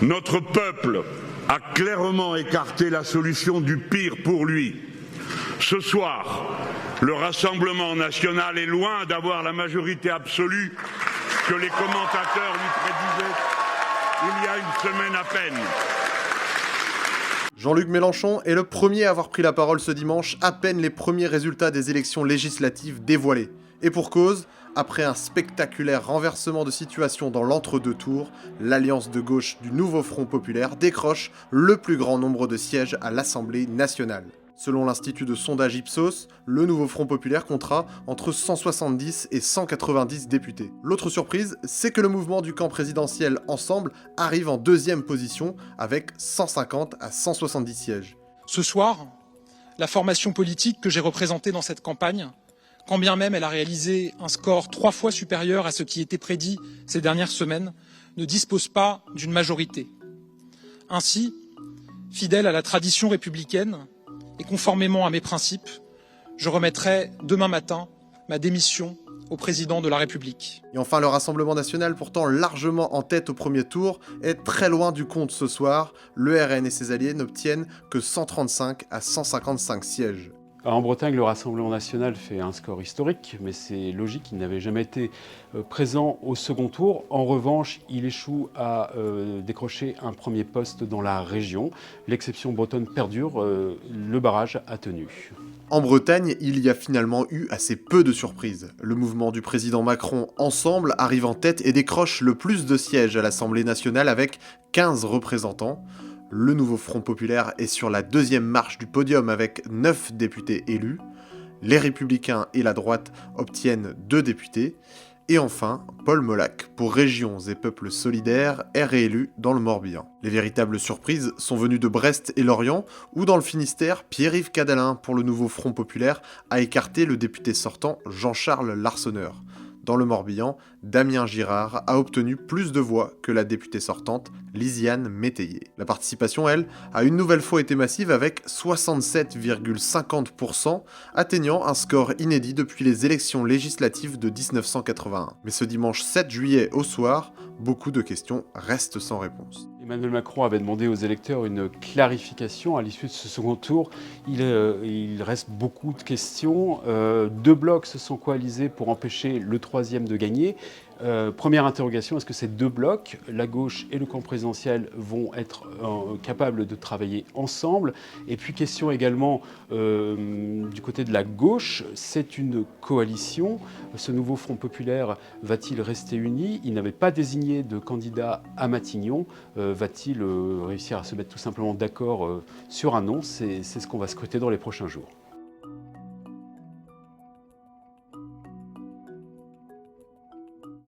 Notre peuple a clairement écarté la solution du pire pour lui. Ce soir, le Rassemblement national est loin d'avoir la majorité absolue que les commentateurs lui prédisaient il y a une semaine à peine. Jean-Luc Mélenchon est le premier à avoir pris la parole ce dimanche, à peine les premiers résultats des élections législatives dévoilés. Et pour cause, après un spectaculaire renversement de situation dans l'entre-deux tours, l'alliance de gauche du nouveau Front populaire décroche le plus grand nombre de sièges à l'Assemblée nationale. Selon l'institut de sondage Ipsos, le nouveau Front populaire comptera entre 170 et 190 députés. L'autre surprise, c'est que le mouvement du camp présidentiel Ensemble arrive en deuxième position avec 150 à 170 sièges. Ce soir, la formation politique que j'ai représentée dans cette campagne, quand bien même elle a réalisé un score 3 fois supérieur à ce qui était prédit ces dernières semaines, ne dispose pas d'une majorité. Ainsi, fidèle à la tradition républicaine, et conformément à mes principes, je remettrai demain matin ma démission au président de la République. Et enfin, le Rassemblement national, pourtant largement en tête au premier tour, est très loin du compte ce soir. Le RN et ses alliés n'obtiennent que 135 à 155 sièges. En Bretagne, le Rassemblement national fait un score historique, mais c'est logique, il n'avait jamais été présent au second tour. En revanche, il échoue à décrocher un premier poste dans la région. L'exception bretonne perdure, le barrage a tenu. En Bretagne, il y a finalement eu assez peu de surprises. Le mouvement du président Macron Ensemble arrive en tête et décroche le plus de sièges à l'Assemblée nationale avec 15 représentants. Le nouveau Front populaire est sur la deuxième marche du podium avec 9 députés élus. Les Républicains et la droite obtiennent 2 députés. Et enfin, Paul Molac, pour Régions et Peuples Solidaires, est réélu dans le Morbihan. Les véritables surprises sont venues de Brest et Lorient, où dans le Finistère, Pierre-Yves Cadalin, pour le nouveau Front populaire, a écarté le député sortant Jean-Charles Larsonneur. Dans le Morbihan, Damien Girard a obtenu plus de voix que la députée sortante Lisiane Métayer. La participation, elle, a une nouvelle fois été massive avec 67,50%, atteignant un score inédit depuis les élections législatives de 1981. Mais ce dimanche 7 juillet au soir, beaucoup de questions restent sans réponse. Emmanuel Macron avait demandé aux électeurs une clarification à l'issue de ce second tour. Il reste beaucoup de questions. 2 blocs se sont coalisés pour empêcher le troisième de gagner. Première interrogation, est-ce que ces 2 blocs, la gauche et le camp présidentiel, vont être capables de travailler ensemble? Et puis question également du côté de la gauche, c'est une coalition. Ce nouveau Front populaire va-t-il rester uni? Il n'avait pas désigné de candidat à Matignon. Va-t-il réussir à se mettre tout simplement d'accord sur un nom? C'est ce qu'on va scruter dans les prochains jours.